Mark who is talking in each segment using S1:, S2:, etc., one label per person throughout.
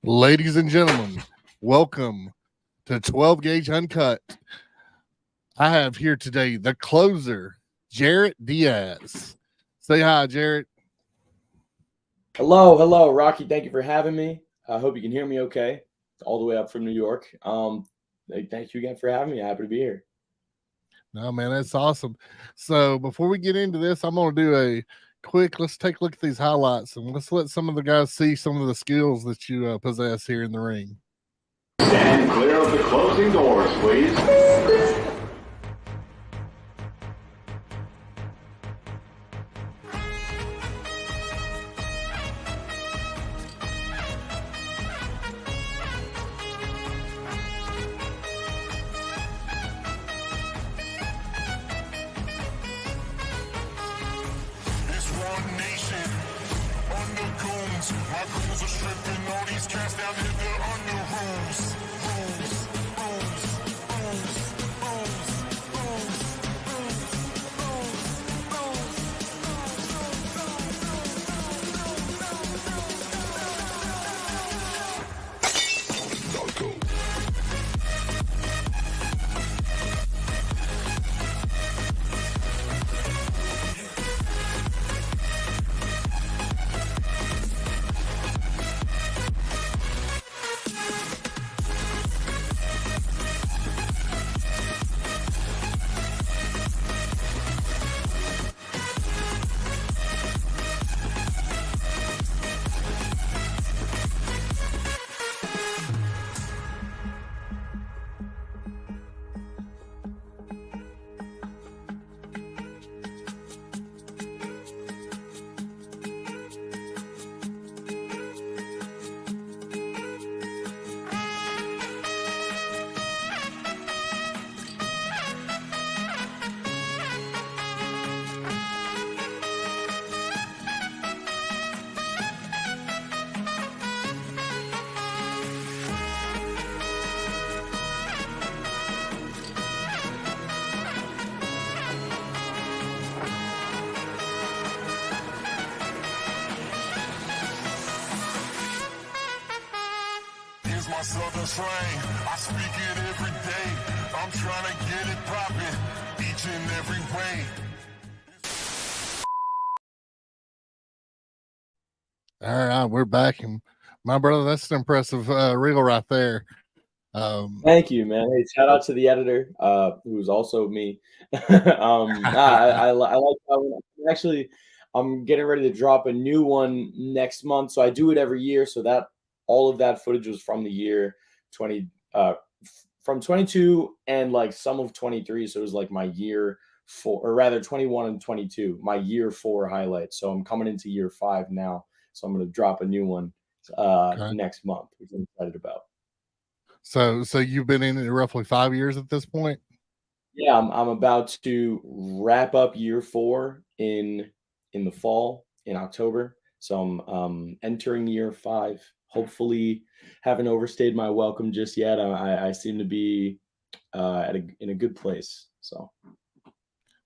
S1: Ladies and gentlemen, welcome to 12 Gauge Uncut. I have here today the closer, Jarett Diaz. Say hi, Jarett.
S2: Hello, Rocky. Thank you for having me. I hope you can hear me okay. All the way up from New York. Thank you again for having me. Happy to be here.
S1: No, man, that's awesome. So before we get into this, I'm going to do a quick, let's take a look at these highlights and let's let some of the guys see some of the skills that you possess here in the ring.
S3: Stand clear of the closing doors, please.
S4: My southern slang, I speak it every day. I'm trying to get it poppin' each and every way.
S1: All right, we're back. And my brother, that's an impressive reel right there.
S2: Thank you, man. Hey, shout out to the editor, who's also me. I like that one. Actually, I'm getting ready to drop a new one next month. So I do it every year. So that all of that footage was from the year 20 from 22 and like some of 23. So it was like my year 4, or rather 21 and 22, my year 4 highlights. So I'm coming into year 5 now. So I'm going to drop a new one next month, which I'm excited about.
S1: So you've been in it roughly 5 years at this point?
S2: Yeah, I'm about to wrap up year 4 in the fall, in October. So I'm entering year 5. Hopefully, haven't overstayed my welcome just yet. I seem to be in a good place. So,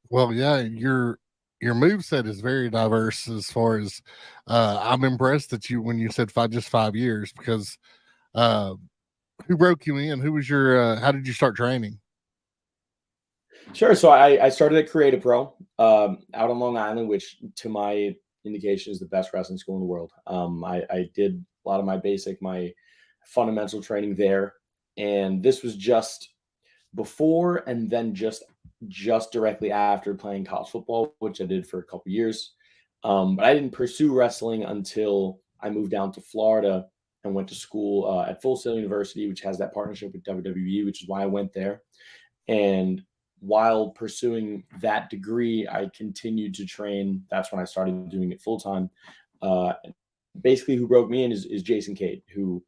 S1: well, yeah, your moveset is very diverse as far as I'm impressed that you when you said 5 years because who broke you in? Who was your how did you start training?
S2: sure. So I started at Creative Pro out on Long Island, which to my indication is the best wrestling school in the world. I did a lot of my fundamental training there, and this was just before and then just directly after playing college football, which I did for a couple years. But I didn't pursue wrestling until I moved down to Florida and went to school at Full Sail University, which has that partnership with WWE, which is why I went there. And while pursuing that degree, I continued to train. That's when I started doing it full time. Basically, who broke me in is Jason Cade, who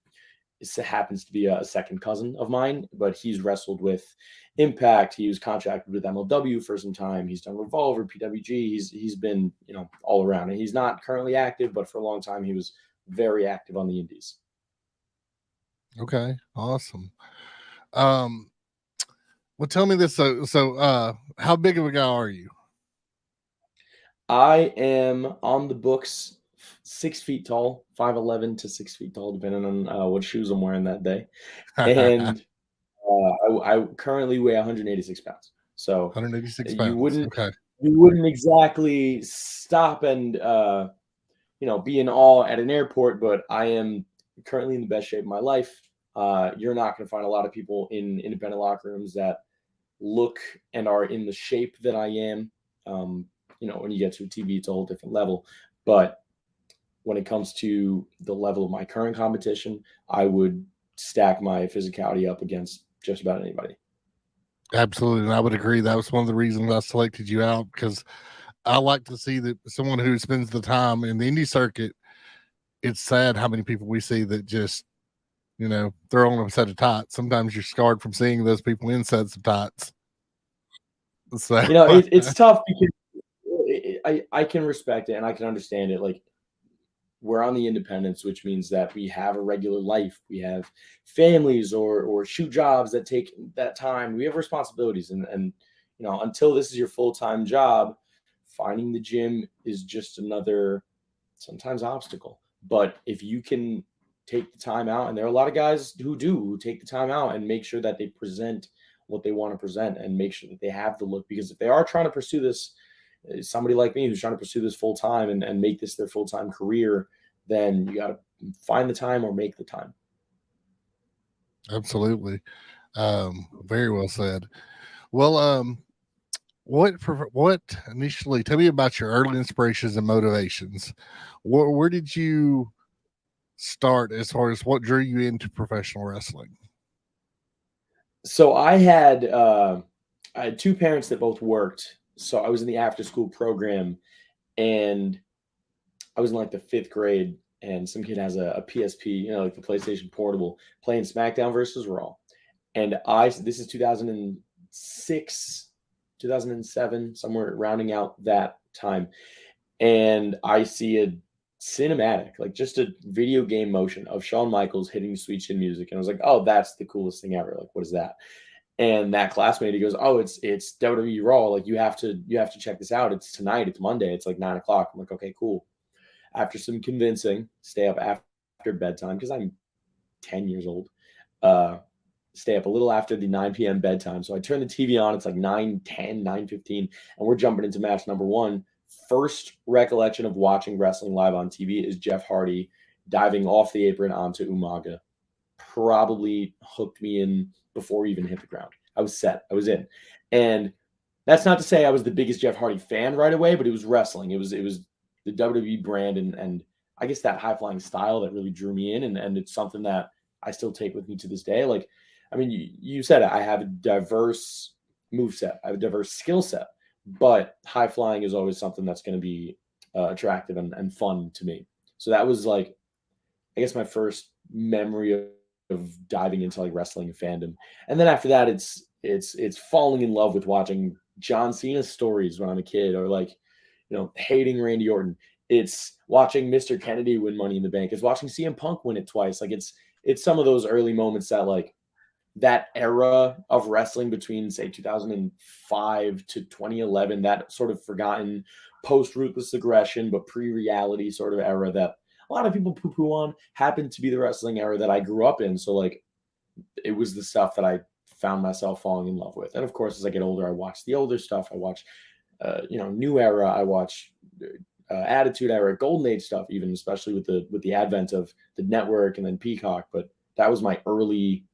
S2: happens to be a second cousin of mine, but he's wrestled with Impact. He was contracted with MLW for some time. He's done Revolver, PWG. He's been all around, and he's not currently active, but for a long time he was very active on the indies.
S1: Okay, awesome. Well, tell me this. So, how big of a guy are you?
S2: I am on the books 6 feet tall, 5'11" to 6 feet tall, depending on what shoes I'm wearing that day. And I currently weigh 186 pounds. So
S1: 186
S2: you
S1: pounds.
S2: wouldn't
S1: Okay.
S2: you wouldn't exactly stop and be in awe at an airport, but I am currently in the best shape of my life. You're not going to find a lot of people in independent locker rooms that look and are in the shape that I am. When you get to a TV, it's a whole different level. But when it comes to the level of my current competition, I would stack my physicality up against just about anybody.
S1: Absolutely. And I would agree. That was one of the reasons I selected you out, because I like to see that someone who spends the time in the indie circuit. It's sad how many people we see that just, throw on a set of tights. Sometimes you're scarred from seeing those people in sets of tights. So
S2: it's tough because I can respect it and I can understand it. Like, we're on the independents, which means that we have a regular life. We have families or shoot jobs that take that time. We have responsibilities. And until this is your full-time job, finding the gym is just another sometimes obstacle. But if you can take the time out, and there are a lot of guys who take the time out and make sure that they present what they want to present and make sure that they have the look, because if they are trying to pursue this, somebody like me who's trying to pursue this full time and make this their full-time career, then you got to find the time or make the time.
S1: Absolutely. Very well said. Well, what initially, tell me about your early inspirations and motivations. Where did you start as far as what drew you into professional wrestling?
S2: So I had two parents that both worked. So I was in the after school program, and I was in like the 5th grade, and some kid has a PSP, like the PlayStation Portable, playing SmackDown versus Raw. And this is 2006, 2007, somewhere rounding out that time. And I see a cinematic, like just a video game motion of Shawn Michaels hitting Sweet Chin Music. And I was like, oh, that's the coolest thing ever. Like, what is that? And that classmate, he goes, oh, it's WWE Raw. Like, you have to check this out. It's tonight. It's Monday. It's like 9:00. I'm like, okay, cool. After some convincing, stay up after bedtime because I'm 10 years old. Stay up a little after the 9 p.m. bedtime. So I turn the TV on. It's like 9:10, 9:15, and we're jumping into match number 1. First recollection of watching wrestling live on TV is Jeff Hardy diving off the apron onto Umaga. Probably hooked me in before he even hit the ground. I was set. I was in. And that's not to say I was the biggest Jeff Hardy fan right away, but it was wrestling. It was the WWE brand and I guess that high-flying style that really drew me in, and it's something that I still take with me to this day. Like, I mean, you said it. I have a diverse moveset. I have a diverse skill set, but high-flying is always something that's going to be attractive and fun to me. So that was like, I guess, my first memory of diving into like wrestling fandom. And then after that, it's falling in love with watching John Cena stories when I'm a kid, or like, hating Randy Orton. It's watching Mr. Kennedy win Money in the Bank. It's watching CM Punk win it twice. Like, it's some of those early moments that, like, that era of wrestling between, say, 2005 to 2011, that sort of forgotten post-Ruthless Aggression but pre-reality sort of era that a lot of people poo-poo on, happened to be the wrestling era that I grew up in. So, like, it was the stuff that I found myself falling in love with. And of course, as I get older, I watch the older stuff. I watch new era. I watch Attitude Era, Golden Age stuff, even, especially with the advent of the network and then Peacock. But that was my early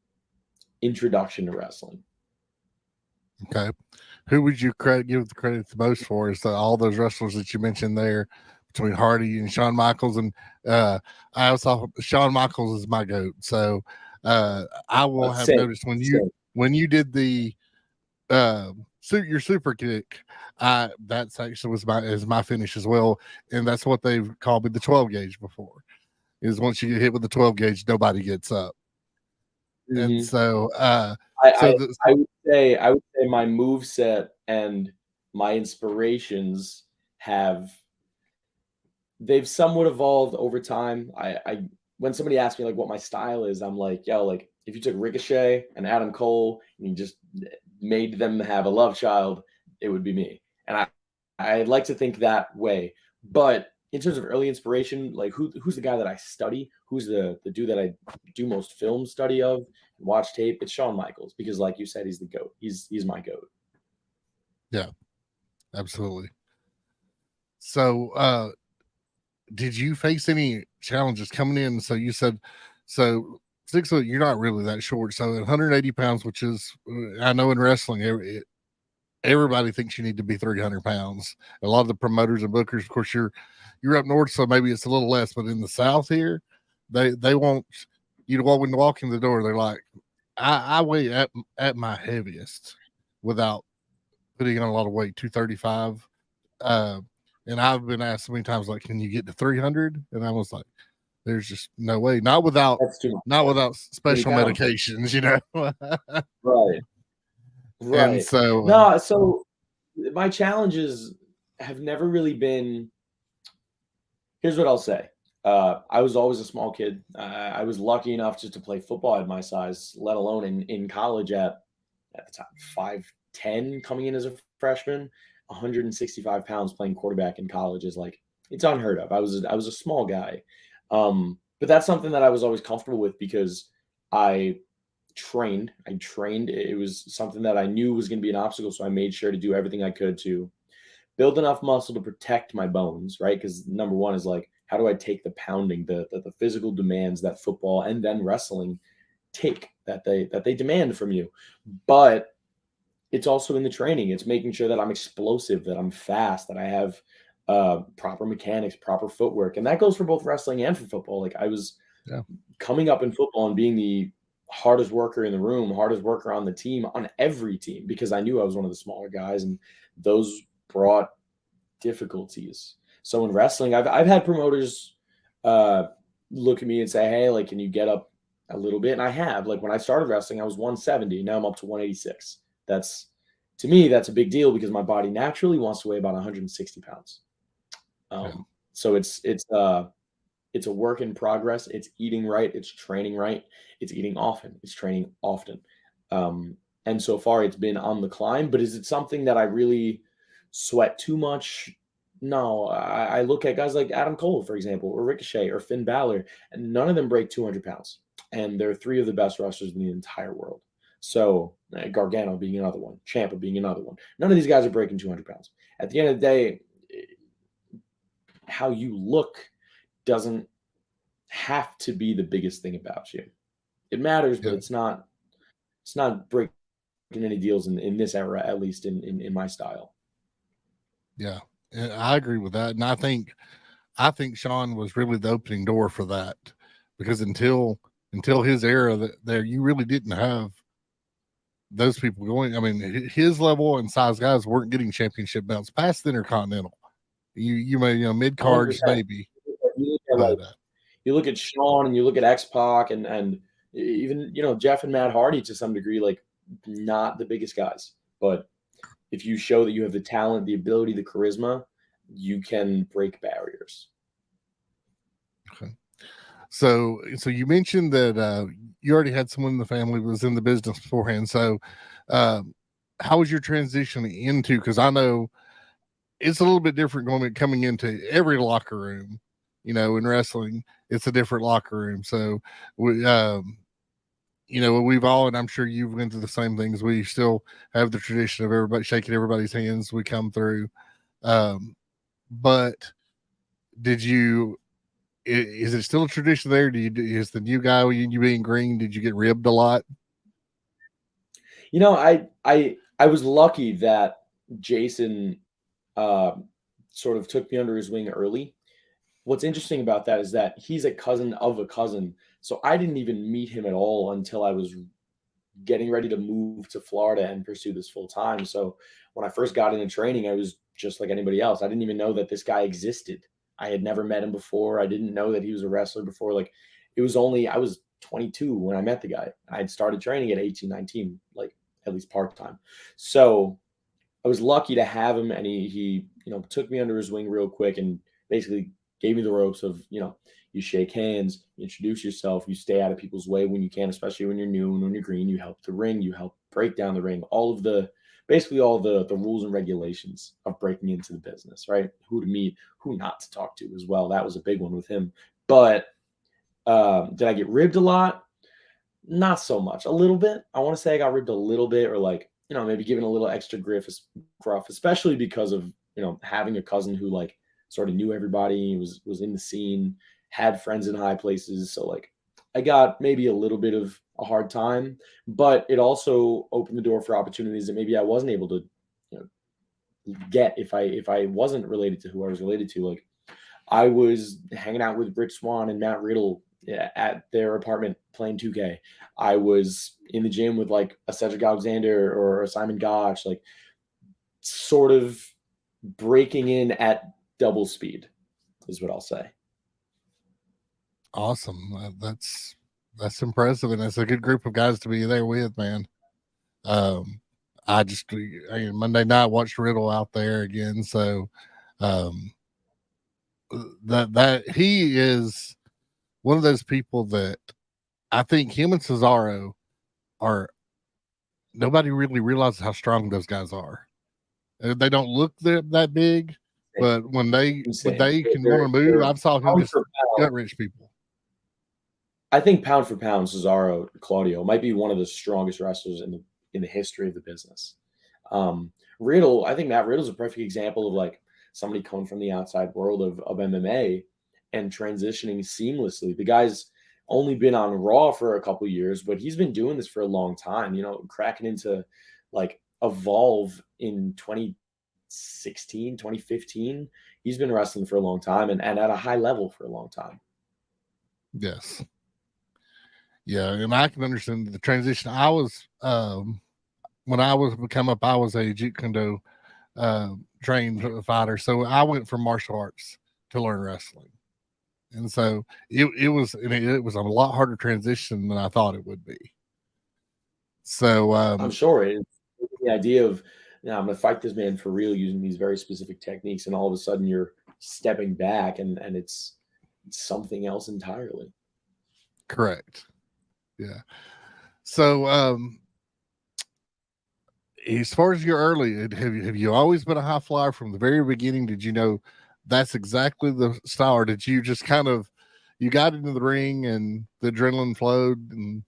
S2: introduction to wrestling.
S1: Okay. Who would you give the credit the most for? Is all those wrestlers that you mentioned there, between Hardy and Shawn Michaels? And I also, Shawn Michaels is my GOAT. So I will have noticed when you did the your super kick, that's actually was my finish as well, and that's what they've called me the 12 gauge before. Is once you get hit with the 12 gauge, nobody gets up. Mm-hmm. And so,
S2: I would say my moveset and my inspirations they've somewhat evolved over time. I when somebody asks me like what my style is, I'm like, yo, like if you took Ricochet and Adam Cole and you just made them have a love child, it would be me. And I'd like to think that way. But in terms of early inspiration, like who's the guy that I study? Who's the dude that I do most film study of and watch tape? It's Shawn Michaels, because like you said, he's the GOAT. He's my GOAT.
S1: Yeah, absolutely. So, did you face any challenges coming in? So you said, so 6 foot, you're not really that short. So 180 pounds, which is, I know in wrestling, everybody thinks you need to be 300 pounds. A lot of the promoters and bookers, of course, you're up north, so maybe it's a little less, but in the South here, they want you to walk in the door. They're like, I weigh at my heaviest without putting on a lot of weight, 235. And I've been asked so many times, like, can you get to 300? And I was like, there's just no way. Not without special medications, you know.
S2: Right.
S1: And so
S2: no, so my challenges have never really been. Here's what I'll say. I was always a small kid. I was lucky enough just to play football at my size, let alone in college at the time 5'10", coming in as a freshman. 165 pounds playing quarterback in college is like, it's unheard of. I was a small guy, but that's something that I was always comfortable with because I trained. It was something that I knew was going to be an obstacle, so I made sure to do everything I could to build enough muscle to protect my bones, right? Because number one is like, how do I take the pounding, the physical demands that football and then wrestling take, that they demand from you? But it's also in the training. It's making sure that I'm explosive, that I'm fast, that I have proper mechanics, proper footwork. And that goes for both wrestling and for football. Like I was coming up in football and being the hardest worker in the room, hardest worker on the team, on every team, because I knew I was one of the smaller guys, and those brought difficulties. So in wrestling, I've had promoters look at me and say, hey, like, can you get up a little bit? And I have. Like when I started wrestling, I was 170. Now I'm up to 186. To me, that's a big deal because my body naturally wants to weigh about 160 pounds. So it's a work in progress. It's eating right. It's training right. It's eating often. It's training often. And so far it's been on the climb, but is it something that I really sweat too much? No, I look at guys like Adam Cole, for example, or Ricochet or Finn Balor, and none of them break 200 pounds. And they're three of the best wrestlers in the entire world. So Gargano being another one, Ciampa being another one. None of these guys are breaking 200 pounds. At the end of the day, how you look doesn't have to be the biggest thing about you. It matters, but it's not breaking any deals in this era, at least in my style.
S1: Yeah, I agree with that. And I think Shawn was really the opening door for that, because until his era, there you really didn't have those people going. I mean, his level and size guys weren't getting championship belts past the Intercontinental. You may, mid cards maybe.
S2: You look at Shawn and you look at X-Pac and even Jeff and Matt Hardy to some degree, like not the biggest guys, but if you show that you have the talent, the ability, the charisma, you can break barriers.
S1: Okay. So you mentioned that you already had someone in the family who was in the business beforehand. So how was your transition into, because I know it's a little bit different coming into every locker room, in wrestling, it's a different locker room. So we've all, and I'm sure you've been through the same things. We still have the tradition of everybody shaking everybody's hands. We come through. But is it still a tradition there? Is the new guy, you being green, did you get ribbed a lot?
S2: I was lucky that Jason sort of took me under his wing early. What's interesting about that is that he's a cousin of a cousin. So I didn't even meet him at all until I was getting ready to move to Florida and pursue this full time. So when I first got into training, I was just like anybody else. I didn't even know that this guy existed. I had never met him before. I didn't know that he was a wrestler before. Like I was 22 when I met the guy. I had started training at 18, 19, like at least part-time. So I was lucky to have him, and he took me under his wing real quick and basically gave me the ropes of, you shake hands, you introduce yourself, you stay out of people's way when you can, especially when you're new and when you're green, you help the ring, you help break down the ring, all of the basically all the rules and regulations of breaking into the business, right? Who to meet, who not to talk to as well. That was a big one with him. But did I get ribbed a lot? Not so much. A little bit. I want to say I got ribbed a little bit, or like, maybe given a little extra gruff, especially because of, having a cousin who like sort of knew everybody, was in the scene, had friends in high places. So like I got maybe a little bit of a hard time, but it also opened the door for opportunities that maybe I wasn't able to, get if I wasn't related to who I was related to. Like I was hanging out with Rich Swann and Matt Riddle at their apartment playing 2K. I was in the gym with like a Cedric Alexander or a Simon Gotch, like sort of breaking in at double speed is what I'll say.
S1: Awesome. That's impressive, and that's a good group of guys to be there with, man. Monday night watched Riddle out there again, so that he is one of those people that I think him and Cesaro are. Nobody really realizes how strong those guys are. They don't look that big, but when they can want to move, I've saw him just gut wrench people.
S2: I think pound for pound, Cesaro Claudio might be one of the strongest wrestlers in the history of the business. Riddle, I think Matt Riddle's a perfect example of like somebody coming from the outside world of MMA and transitioning seamlessly. The guy's only been on Raw for a couple years, but he's been doing this for a long time, cracking into like Evolve in 2016, 2015. He's been wrestling for a long time and at a high level for a long time.
S1: Yes. Yeah, and I can understand the transition. I was when I was come up, I was a Jeet Kune Do trained fighter, so I went from martial arts to learn wrestling, and so it was a lot harder transition than I thought it would be. So
S2: I'm sure it's the idea of I'm going to fight this man for real using these very specific techniques, and all of a sudden you're stepping back, and it's something else entirely.
S1: Correct. Yeah. So as far as your early, have you always been a high flyer from the very beginning? Did you know that's exactly the style, or did you just kind of you got into the ring and the adrenaline flowed, and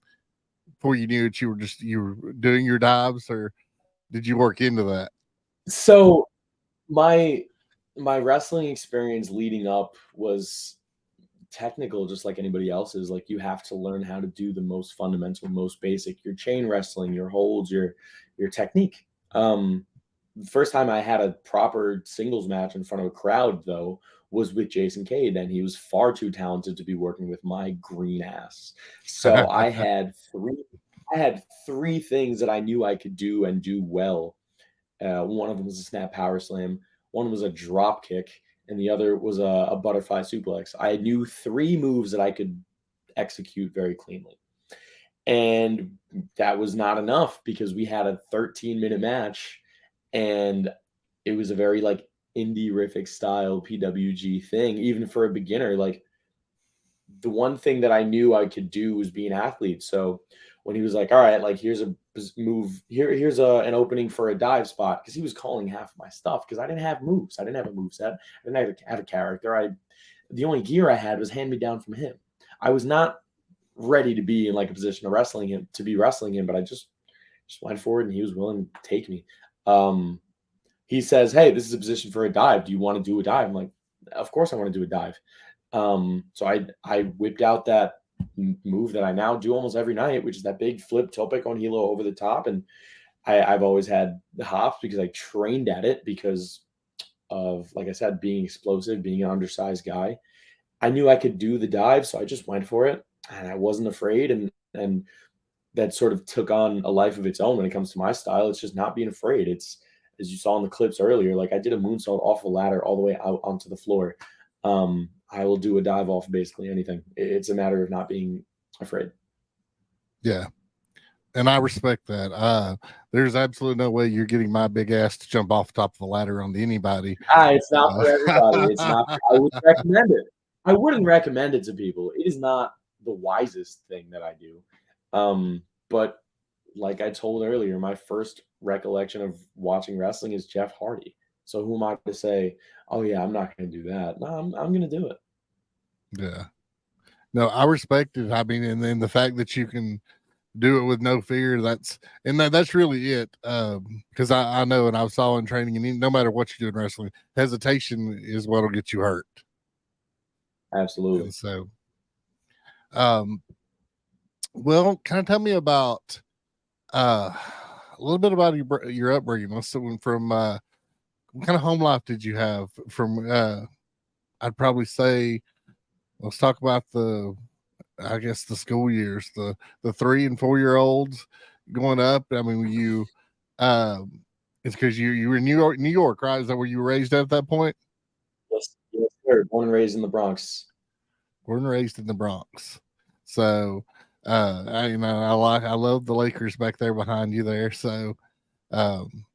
S1: before you knew it, you were doing your dives, or did you work into that?
S2: So my wrestling experience leading up was technical, just like anybody else's. Like you have to learn how to do the most fundamental, most basic, your chain wrestling, your holds, your technique. The first time I had a proper singles match in front of a crowd, though, was with Jason Cade, and he was far too talented to be working with my green ass. So I had three things that I knew I could do and do well. One of them was a snap power slam, one was a drop kick, and the other was a butterfly suplex. I knew three moves that I could execute very cleanly. And that was not enough because we had a 13-minute match, and it was a very like indie-rific style PWG thing. Even for a beginner, like the one thing that I knew I could do was be an athlete. So when he was like, all right, like here's a move, here's an opening for a dive spot, because he was calling half of my stuff because I didn't have moves. I didn't have a move set. I didn't have a character. The only gear I had was hand me down from him. I was not ready to be in like a position of wrestling him, but I just went forward and he was willing to take me. He says, hey, this is a position for a dive. Do you want to do a dive? I'm like, of course I want to do a dive. So I whipped out that move that I now do almost every night, which is that big flip topic on helo over the top. And I've always had the hops because I trained at it because of, like I said, being explosive, being an undersized guy. I knew I could do the dive, so I just went for it, and I wasn't afraid. And that sort of took on a life of its own when it comes to my style. It's just not being afraid. It's, as you saw in the clips earlier, like I did a moonsault off a ladder all the way out onto the floor. I will do a dive off basically anything. It's a matter of not being afraid.
S1: Yeah. And I respect that. There's absolutely no way you're getting my big ass to jump off the top of the ladder onto anybody.
S2: It's not for everybody. It's not. I wouldn't recommend it. I wouldn't recommend it to people. It is not the wisest thing that I do. But like I told earlier, my first recollection of watching wrestling is Jeff Hardy. So who am I to say, oh yeah, I'm not going to do that? No, I'm going to do it.
S1: Yeah. No, I respect it. I mean, and then the fact that you can do it with no fear, that's really it. Because I know, and I saw in training, and no matter what you do in wrestling, hesitation is what'll get you hurt.
S2: Absolutely.
S1: And so, well, kind of tell me about a little bit about your upbringing. Let's from what kind of home life did you have? From I'd probably say, let's talk about the school years, the 3 and 4 year olds going up. I mean, you it's because you were in New York, right? Is that where you were raised at that point?
S2: Yes, sir. Born and raised in the Bronx.
S1: Born and raised in the Bronx. So I love the Lakers back there behind you there. So awesome.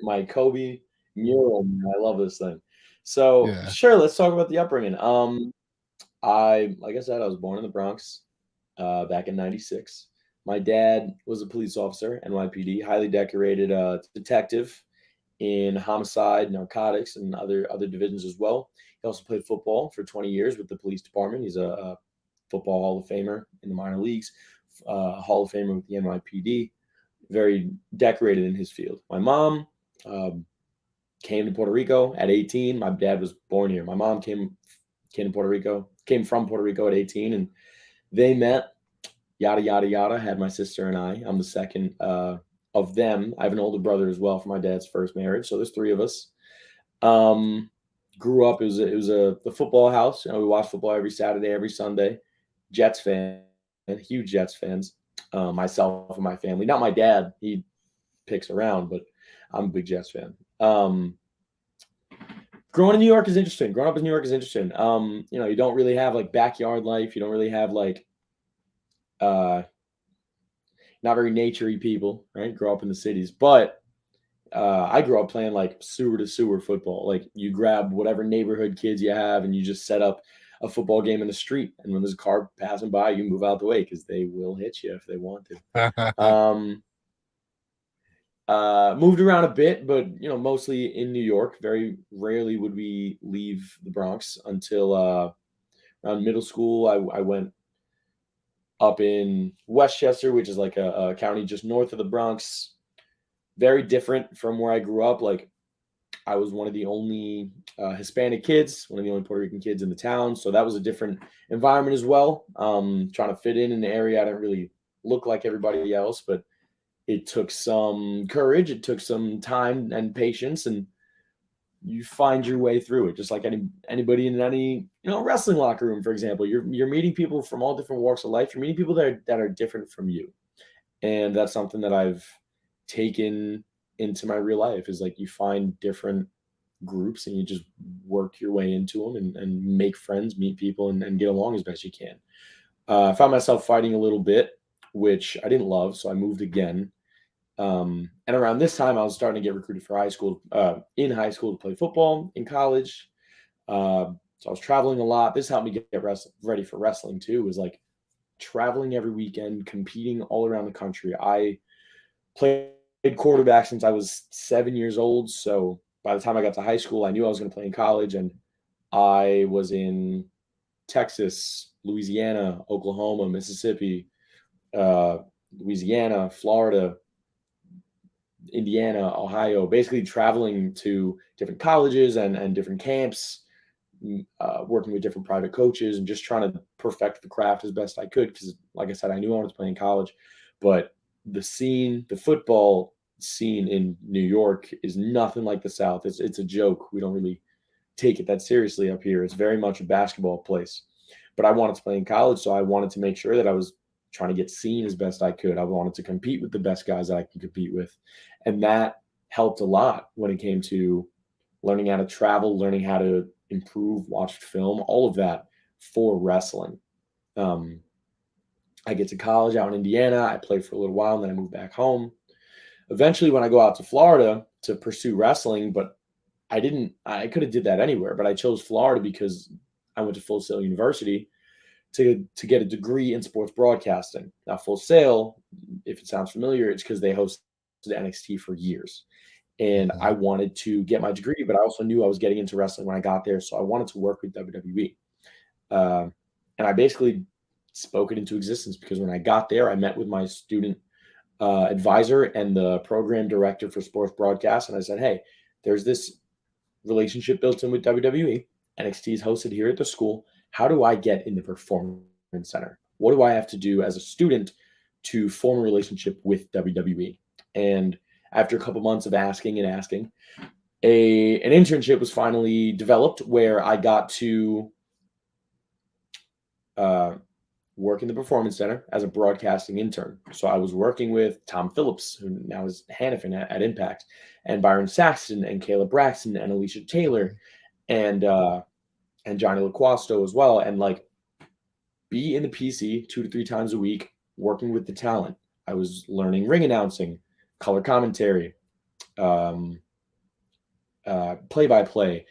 S2: My Kobe mural. Man, I love this thing. So
S1: Yeah.
S2: sure, let's talk about the upbringing. Like I said, I was born in the Bronx back in '96. My dad was a police officer, NYPD, highly decorated detective in homicide, narcotics, and other divisions as well. He also played football for 20 years with the police department. He's a football Hall of Famer in the minor leagues, Hall of Famer with the NYPD. Very decorated in his field. My mom came to Puerto Rico at 18. My dad was born here. My mom came from Puerto Rico at 18, and they met. Yada yada yada. Had my sister and I. I'm the second of them. I have an older brother as well from my dad's first marriage. So there's 3 of us. Grew up. It was the football house. We watched football every Saturday, every Sunday. Jets fan, huge Jets fans. Myself and my family. Not my dad. He picks around, but I'm a big Jets fan. Growing in New York is interesting. Growing up in New York is interesting. You don't really have like backyard life. You don't really have like not very naturey people, right? Grow up in the cities. But I grew up playing like sewer to sewer football. Like you grab whatever neighborhood kids you have and you just set up a football game in the street. And when there's a car passing by, you move out the way because they will hit you if they want to. Moved around a bit, but mostly in New York. Very rarely would we leave the Bronx until around middle school. I went up in Westchester, which is like a county just north of the Bronx. Very different from where I grew up. Like I was one of the only Hispanic kids, one of the only Puerto Rican kids in the town. So that was a different environment as well. Trying to fit in the area. I didn't really look like everybody else, but it took some courage. It took some time and patience, and you find your way through it. Just like anybody in any wrestling locker room, for example, you're meeting people from all different walks of life. You're meeting people that are different from you, and that's something that I've taken into my real life. Is like you find different groups and you just work your way into them and make friends, meet people, and get along as best you can. I found myself fighting a little bit, which I didn't love, so I moved again. And around this time, I was starting to get recruited for high school to play football in college. So I was traveling a lot. This helped me get ready for wrestling too. It was like traveling every weekend, competing all around the country. I played quarterback since I was 7 years old. So by the time I got to high school, I knew I was going to play in college, and I was in Texas, Louisiana, Oklahoma, Mississippi, Louisiana, Florida, Indiana, Ohio, basically traveling to different colleges and different camps, working with different private coaches and just trying to perfect the craft as best I could. Because like I said, I knew I wanted to play in college, but the football scene in New York is nothing like the South. It's a joke. We don't really take it that seriously up here. It's very much a basketball place, but I wanted to play in college. So I wanted to make sure that I was trying to get seen as best I could. I wanted to compete with the best guys that I can compete with. And that helped a lot when it came to learning how to travel, learning how to improve, watch film, all of that for wrestling. I get to college out in Indiana. I played for a little while, and then I moved back home. Eventually, when I go out to Florida to pursue wrestling, but I could have did that anywhere, but I chose Florida because I went to Full Sail University. to get a degree in sports broadcasting. Now, Full Sail, if it sounds familiar, it's because they hosted NXT for years. And I wanted to get my degree, but I also knew I was getting into wrestling when I got there. So I wanted to work with WWE. And I basically spoke it into existence because when I got there, I met with my student advisor and the program director for sports broadcast. And I said, hey, there's this relationship built in with WWE. NXT is hosted here at the school. How do I get in the performance center? What do I have to do as a student to form a relationship with WWE? And after a couple months of asking, an internship was finally developed where I got to work in the performance center as a broadcasting intern. So I was working with Tom Phillips, who now is Hannafin at Impact, and Byron Saxton and Caleb Braxton and Alicia Taylor and Johnny LaQuasto as well. And like be in the PC 2 to 3 times a week, working with the talent. I was learning ring announcing, color commentary, play-by-play,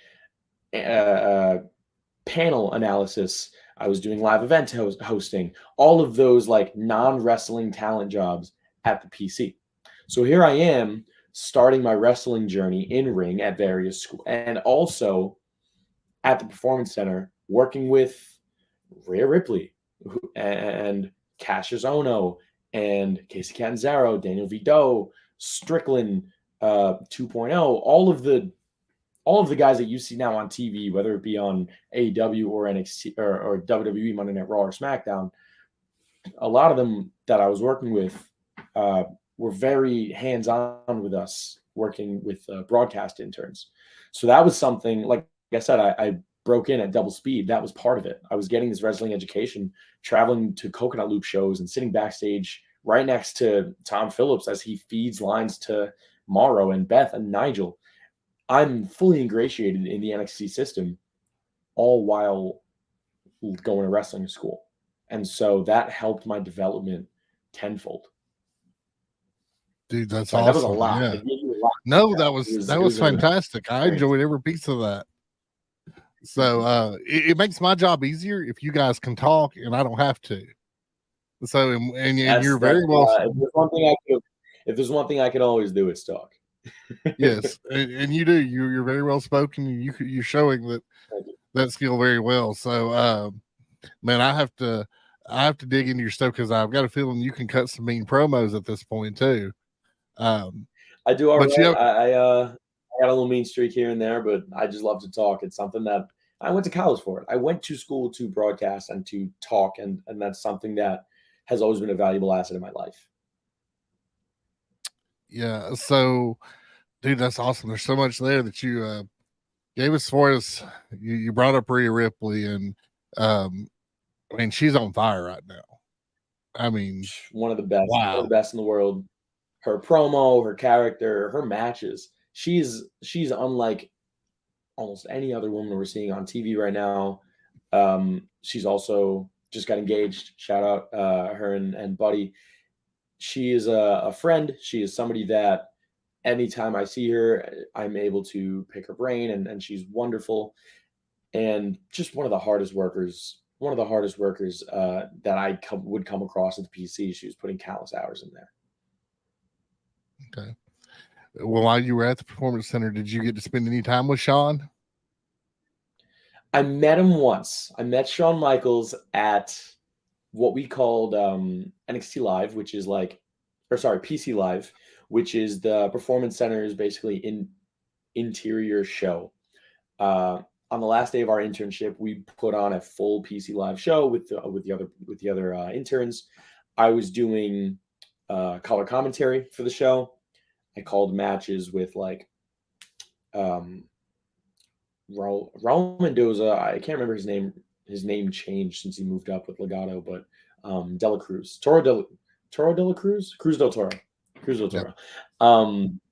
S2: panel analysis. I was doing live event hosting, all of those like non-wrestling talent jobs at the PC. So here I am starting my wrestling journey in ring at various schools and also at the Performance Center working with Rhea Ripley and Cassius Ohno and Casey Catanzaro, Daniel Vido, Strickland 2.0, all of the guys that you see now on TV, whether it be on AEW or NXT or WWE Monday Night Raw or SmackDown, a lot of them that I was working with were very hands-on with us, working with broadcast interns. So that was something, like I said, I broke in at double speed. That was part of it. I was getting this wrestling education, traveling to Coconut Loop shows and sitting backstage right next to Tom Phillips as he feeds lines to Mauro and Beth and Nigel. I'm fully ingratiated in the NXT system, all while going to wrestling school. And so that helped my development tenfold.
S1: Dude, that's
S2: Sorry,
S1: awesome.
S2: that was a lot.
S1: Yeah.
S2: I gave you a lot.
S1: No, that was fantastic. I enjoyed every piece of that. So it makes my job easier if you guys can talk and I don't have to. So and you're very well.
S2: If there's one thing I can always do, it's talk.
S1: Yes, and you do. You're very well spoken. And you're showing that skill very well. So, man, I have to dig into your stuff because I've got a feeling you can cut some mean promos at this point too.
S2: I do all right. I got a little mean streak here and there, but I just love to talk. It's something that I went to college for. I went to school to broadcast and to talk, and that's something that has always been a valuable asset in my life.
S1: Yeah. So, dude, that's awesome. There's so much there that you gave us for us. You brought up Rhea Ripley, and I mean, she's on fire right now. I mean,
S2: one of the best,
S1: wow.
S2: one of the best in the world. Her promo, her character, her matches. She's unlike almost any other woman we're seeing on TV right now. She's also just got engaged. Shout out her and Buddy. She is a friend. She is somebody that anytime I see her, I'm able to pick her brain, and she's wonderful. And just one of the hardest workers that I would come across at the PC. She was putting countless hours in there.
S1: Okay. Well, while you were at the Performance Center, did you get to spend any time with Shawn?
S2: I met him once. I met Shawn Michaels at what we called NXT Live, which is PC Live, which is the Performance Center's basically interior show. On the last day of our internship, we put on a full PC Live show with the other interns. I was doing color commentary for the show. I called matches with like Raul Mendoza. I can't remember his name. His name changed since he moved up with Legado, but Dela Cruz, Cruz del Toro.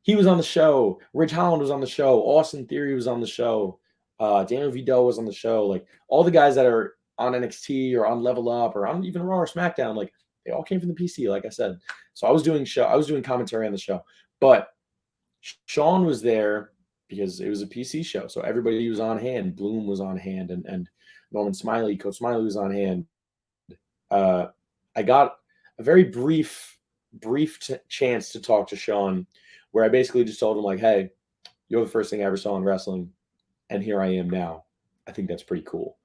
S2: He was on the show. Ridge Holland was on the show. Austin Theory was on the show. Daniel Vido was on the show. Like all the guys that are on NXT or on Level Up or on even Raw or SmackDown, like they all came from the PC, like I said. So I was doing commentary on the show. But Shawn was there because it was a PC show. So everybody was on hand. Bloom was on hand and Norman Smiley, Coach Smiley was on hand. I got a very brief chance to talk to Sean, where I basically just told him like, "Hey, you're the first thing I ever saw in wrestling, and here I am now. I think that's pretty cool."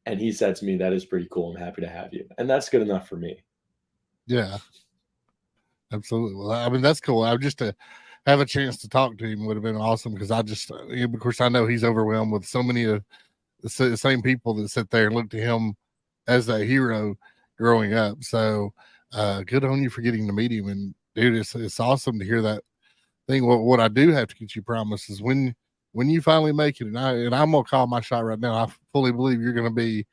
S2: And he said to me, "That is pretty cool. I'm happy to have you," and that's good enough for me.
S1: Yeah, absolutely. Well, I mean, that's cool. I just to have a chance to talk to him would have been awesome because I just, of course, I know he's overwhelmed with so many of the same people that sit there and look to him as a hero growing up. So, good on you for getting to meet him. And dude, it's awesome to hear that thing. What I do have to get you promised is when you finally make it, and I'm gonna call my shot right now. I fully believe you're gonna be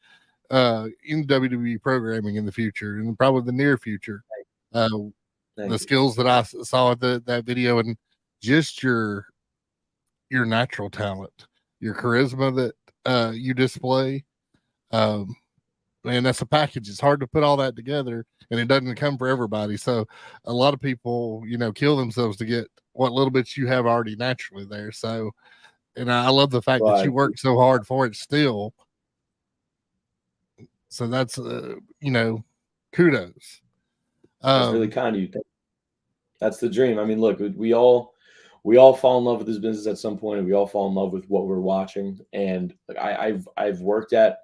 S1: in WWE programming in the future and probably the near future. The skills that I saw at that video and just your natural talent, your charisma that you display. Man, that's a package. It's hard to put all that together, and it doesn't come for everybody. So, a lot of people, kill themselves to get what little bits you have already naturally there. So, and I love the fact that you work so hard for it still. So that's kudos.
S2: That's really kind of you. That's the dream. I mean, look, we all fall in love with this business at some point, and we all fall in love with what we're watching. And like I've worked at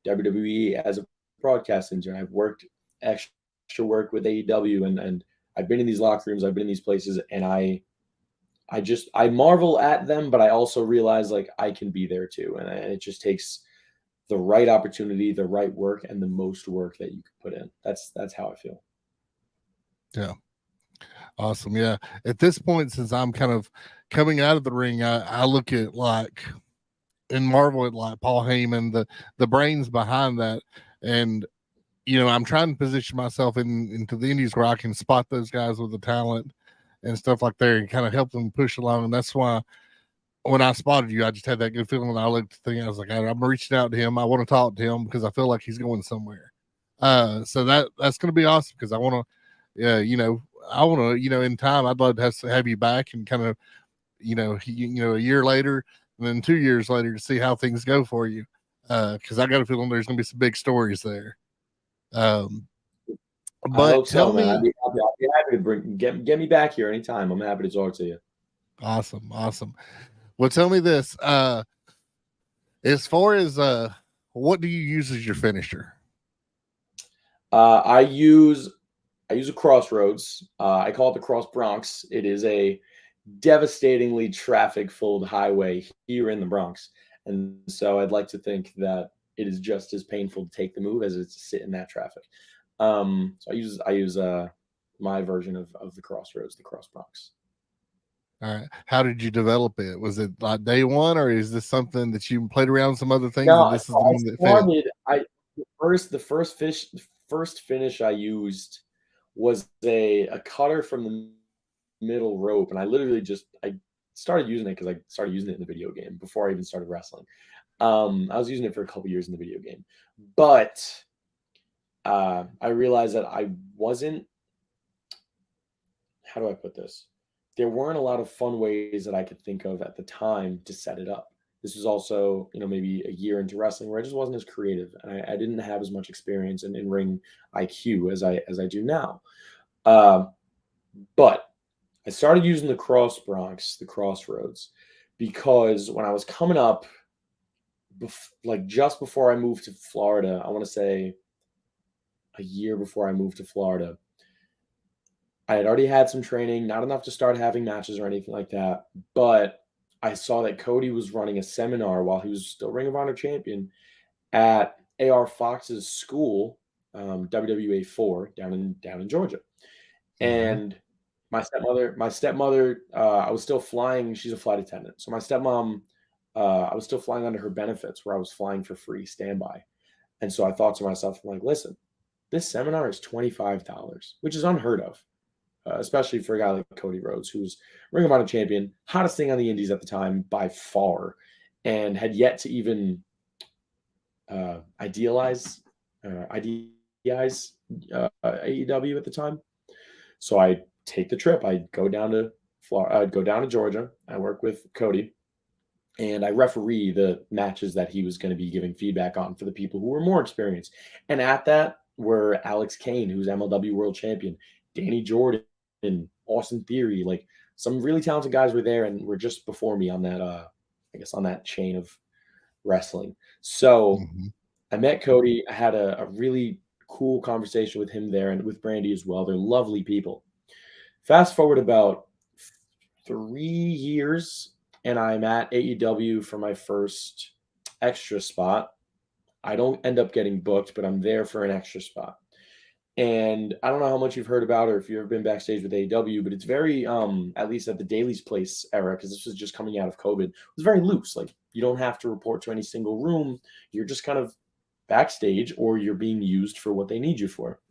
S2: WWE as a broadcast engineer. I've worked extra work with AEW, and I've been in these locker rooms. I've been in these places, and I marvel at them, but I also realize like I can be there too, and it just takes the right opportunity, the right work, and the most work that you can put in. That's how I feel.
S1: Yeah. Awesome. Yeah. At this point, since I'm kind of coming out of the ring, I look at like and marvel at like Paul Heyman, the brains behind that. And, I'm trying to position myself into the indies where I can spot those guys with the talent and stuff like that and kind of help them push along. And that's why when I spotted you, I just had that good feeling. I looked at the thing, I was like, I'm reaching out to him. I want to talk to him because I feel like he's going somewhere. So that's going to be awesome because I want to, I want to, in time, I'd love to have you back and kind of, a year later and then 2 years later to see how things go for you. Because I got a feeling there's going to be some big stories there. But
S2: I hope
S1: tell
S2: so,
S1: me,
S2: man. I'd be happy to get me back here anytime. I'm happy to talk to you.
S1: Awesome. Well, tell me this. As far as what do you use as your finisher?
S2: I use a crossroads. I call it the Cross Bronx. It is a devastatingly traffic-filled highway here in the Bronx, and so I'd like to think that it is just as painful to take the move as it is to sit in that traffic. So I use my version of the crossroads, the Cross Bronx. All
S1: right. How did you develop it? Was it like day one, or is this something that you played around some other things?
S2: No,
S1: and this is the one that
S2: the first finish I used was a cutter from the middle rope, and I literally I started using it because I started using it in the video game before I even started wrestling. I was using it for a couple years in the video game, but I realized that I wasn't. How do I put this? There weren't a lot of fun ways that I could think of at the time to set it up. This was also, maybe a year into wrestling where I just wasn't as creative, and I didn't have as much experience in ring IQ as I do now. But I started using the Cross Bronx, the Crossroads, because when I was coming up, like just before I moved to Florida, I want to say a year before I moved to Florida, I had already had some training, not enough to start having matches or anything like that, but I saw that Cody was running a seminar while he was still Ring of Honor champion at AR Fox's school, WWA 4 down in Georgia. And my stepmother, I was still flying. She's a flight attendant. So my stepmom, I was still flying under her benefits where I was flying for free standby. And so I thought to myself, I'm like, listen, this seminar is $25, which is unheard of. Especially for a guy like Cody Rhodes, who's Ring of Honor champion, hottest thing on the indies at the time by far, and had yet to even idealize AEW at the time. So I take the trip. I go down to Florida. I'd go down to Georgia. I work with Cody, and I referee the matches that he was going to be giving feedback on for the people who were more experienced. And at that were Alex Kane, who's MLW world champion, Danny Jordan, Austin Theory. Like, some really talented guys were there and were just before me on that, I guess, on that chain of wrestling. So
S1: Mm-hmm.
S2: I met Cody. I had a really cool conversation with him there and with Brandy as well. They're lovely people. Fast forward about 3 years, and I'm at AEW for my first extra spot. I don't end up getting booked, but I'm there for an extra spot. And I don't know how much you've heard about or if you've ever been backstage with AEW, but it's very, at least at the Daily's Place era, because this was just coming out of COVID, it was very loose. Like, you don't have to report to any single room. You're just kind of backstage, or you're being used for what they need you for.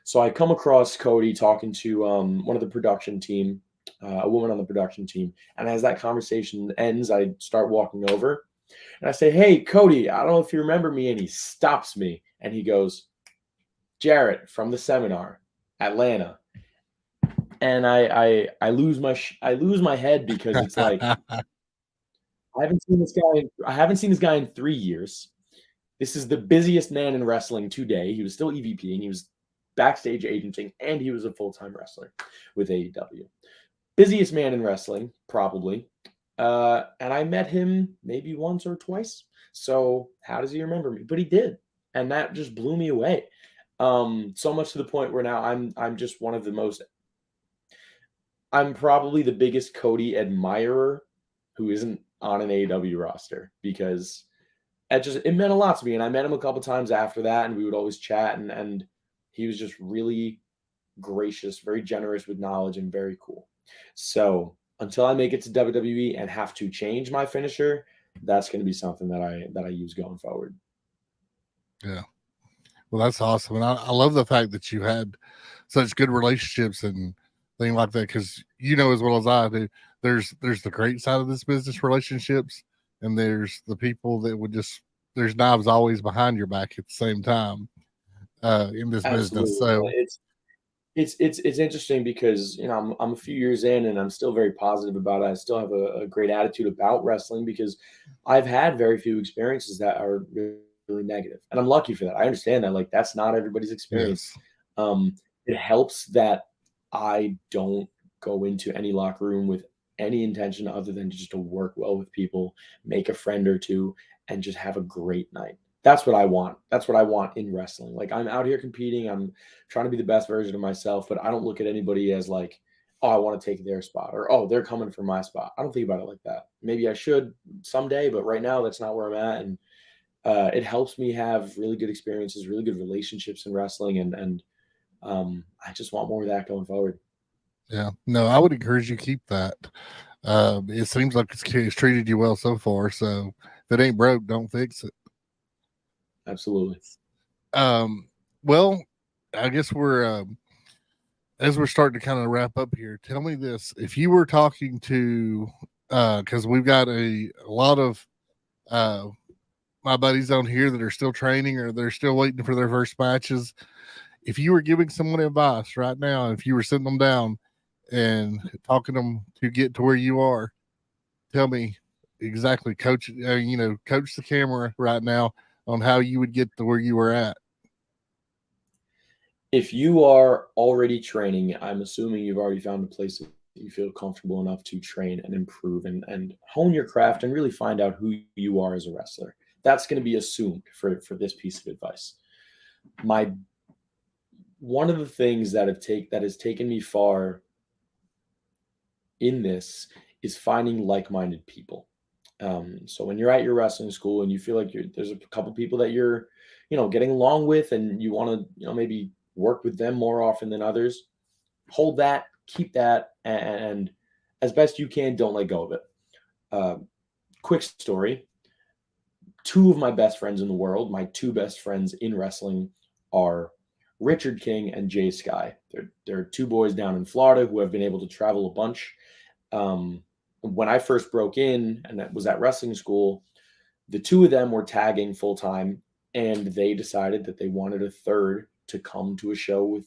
S2: So I come across Cody talking to one of the production team, a woman on the production team. And as that conversation ends, I start walking over and I say, "Hey, Cody, I don't know if you remember me." And he stops me and he goes, "Jarett from the seminar, Atlanta." And I lose my head, because it's like, I haven't seen this guy in 3 years. This is the busiest man in wrestling today. He was still EVP, and he was backstage agenting, and he was a full-time wrestler with AEW. Busiest man in wrestling, probably. And I met him maybe once or twice. So how does he remember me? But he did. And that just blew me away. So much to the point where now I'm just one of the most, I'm probably the biggest Cody admirer who isn't on an AEW roster, because it meant a lot to me. And I met him a couple times after that, and we would always chat, and he was just really gracious, very generous with knowledge, and very cool. So until I make it to WWE and have to change my finisher, that's going to be something that I use going forward.
S1: Yeah. Well, that's awesome. And I love the fact that you had such good relationships and things like that, because you know as well as I do, there's the great side of this business, relationships, and there's the people that would just, there's knives always behind your back at the same time in this business. So
S2: It's interesting because, you know, I'm a few years in and I'm still very positive about it. I still have a great attitude about wrestling, because I've had very few experiences that are really, really negative. And I'm lucky for that. I understand that. Like, that's not everybody's experience.
S1: yes.
S2: It helps that I don't go into any locker room with any intention other than just to work well with people, make a friend or two, and just have a great night. That's what I want. That's what I want in wrestling. Like, I'm out here competing. I'm trying to be the best version of myself, but I don't look at anybody as like, oh, I want to take their spot, or, oh, they're coming for my spot. I don't think about it like that. Maybe I should someday, but right now that's not where I'm at. And it helps me have really good experiences, really good relationships in wrestling. And I just want more of that going forward.
S1: Yeah. No, I would encourage you to keep that. It seems like it's treated you well so far. So if it ain't broke, don't fix it.
S2: Absolutely.
S1: Well, I guess we're as we're starting to kind of wrap up here. Tell me this: if you were talking to, because we've got a lot of my buddies on here that are still training or they're still waiting for their first matches. If you were giving someone advice right now, if you were sitting them down and talking them to get to where you are, tell me exactly, coach. Coach the camera right now on how you would get to where you were at.
S2: If you are already training, I'm assuming you've already found a place that you feel comfortable enough to train and improve and hone your craft and really find out who you are as a wrestler. That's going to be assumed for this piece of advice. One of the things that has taken me far in this is finding like-minded people. So when you're at your wrestling school and you feel like there's a couple people that you're, getting along with, and you want to, maybe work with them more often than others, hold that, keep that, and as best you can, don't let go of it. Quick story. 2 of my best friends in the world, my 2 best friends in wrestling, are Richard King and Jay Sky. They're 2 boys down in Florida who have been able to travel a bunch. When I first broke in and was at wrestling school, the 2 of them were tagging full time, and they decided that they wanted a third to come to a show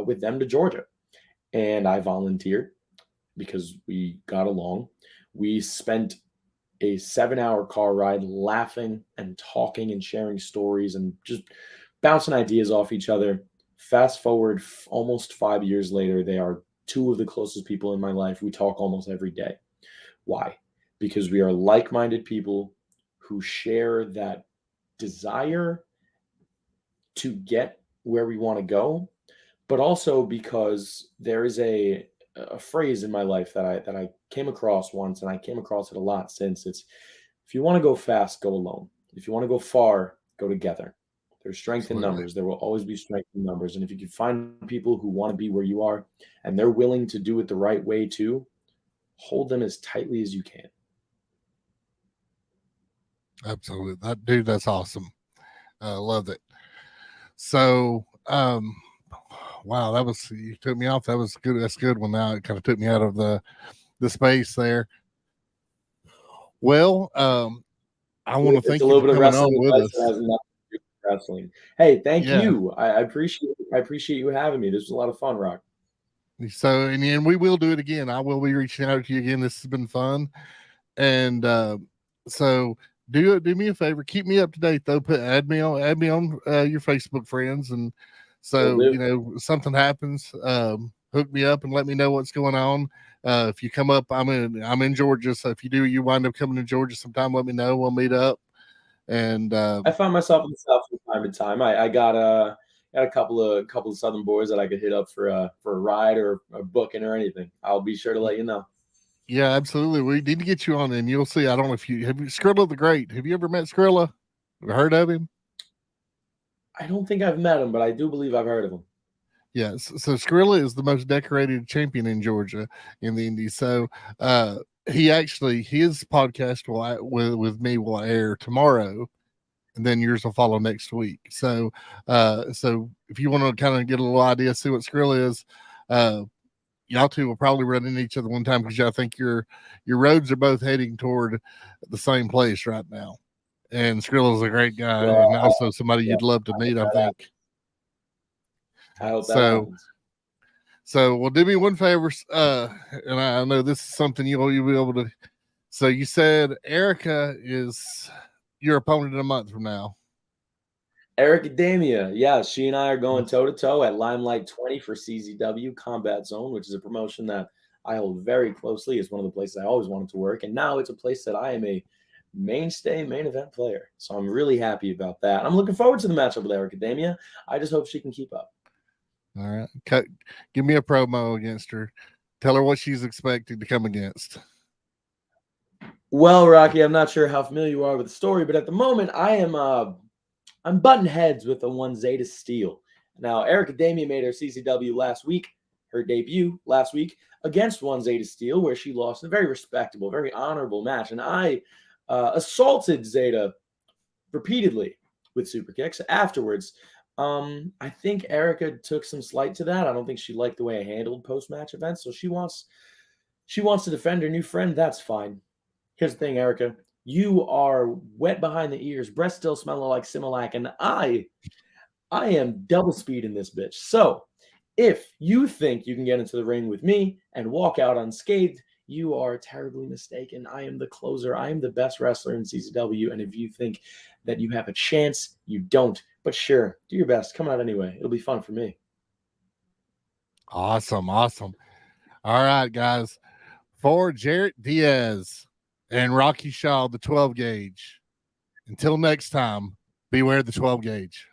S2: with them to Georgia. And I volunteered because we got along. We spent a 7-hour car ride laughing and talking and sharing stories and just bouncing ideas off each other. Fast forward almost 5 years later, they are two of the closest people in my life. We talk almost every day. Why? Because we are like-minded people who share that desire to get where we want to go, but also because there is a phrase in my life that I came across once, and I came across it a lot since. It's, if you want to go fast, go alone. If you want to go far, go together. There's strength in numbers. There will always be strength in numbers. And if you can find people who want to be where you are and they're willing to do it the right way too, hold them as tightly as you can.
S1: Absolutely. Dude, that's awesome. Love it. So, wow, you took me off. That was good. That's a good one. Now it kind of took me out of the space there. Well, I want to thank you for coming on with us.
S2: Wrestling. Hey, thank you. I appreciate you having me. This was a lot of fun, Rock.
S1: So, and we will do it again. I will be reaching out to you again. This has been fun. And so do me a favor, keep me up to date though. Add me on your Facebook friends, and so something happens, hook me up and let me know what's going on. If you come up, I'm in Georgia, so if you wind up coming to Georgia sometime, let me know. We'll meet up. And
S2: I find myself in the South from time to time. I got a couple of Southern boys that I could hit up for a ride or a booking or anything. I'll be sure to let you know.
S1: Yeah, absolutely. We need to get you on, and you'll see. I don't know if Skrilla the Great. Have you ever met Skrilla? Heard of him?
S2: I don't think I've met him, but I do believe I've heard of him.
S1: Yes. So Skrilla is the most decorated champion in Georgia in the Indies. So his podcast with me will air tomorrow, and then yours will follow next week. So if you want to kind of get a little idea, see what Skrilla is, y'all two will probably run into each other one time, because I think your roads are both heading toward the same place right now. And Skrilla's a great guy, and also somebody you'd love to meet, I think.
S2: I hope that happens.
S1: So, well, do me one favor, and I know this is something you'll be able to. So you said Erica is your opponent in a month from now.
S2: Ericademia, yeah, she and I are going toe-to-toe at Limelight 20 for CZW Combat Zone, which is a promotion that I hold very closely. It's one of the places I always wanted to work, and now it's a place that I am a mainstay main event player. So I'm really happy about that. I'm looking forward to the matchup with Ericademia. I just hope she can keep up.
S1: All right. Give me a promo against her. Tell her what she's expecting to come against.
S2: Well, Rocky, I'm not sure how familiar you are with the story, but at the moment I'm butting heads with the one Zeta Steel. Now, Ericademia made her CCW last week, her debut last week, against one Zeta Steel, where she lost a very respectable, very honorable match. And I assaulted Zeta repeatedly with super kicks. Afterwards, I think Erica took some slight to that. I don't think she liked the way I handled post-match events, so she wants to defend her new friend. That's fine. Here's the thing, Erica. You are wet behind the ears, breath still smelling like Similac, and I am double speed in this bitch. So if you think you can get into the ring with me and walk out unscathed, you are terribly mistaken. I am the closer. I am the best wrestler in CZW, and if you think that you have a chance, you don't. But sure, do your best. Come out anyway. It'll be fun for me.
S1: Awesome. All right, guys. For Jarett Diaz and Rocky Shaw, the 12 gauge. Until next time, beware the 12 gauge.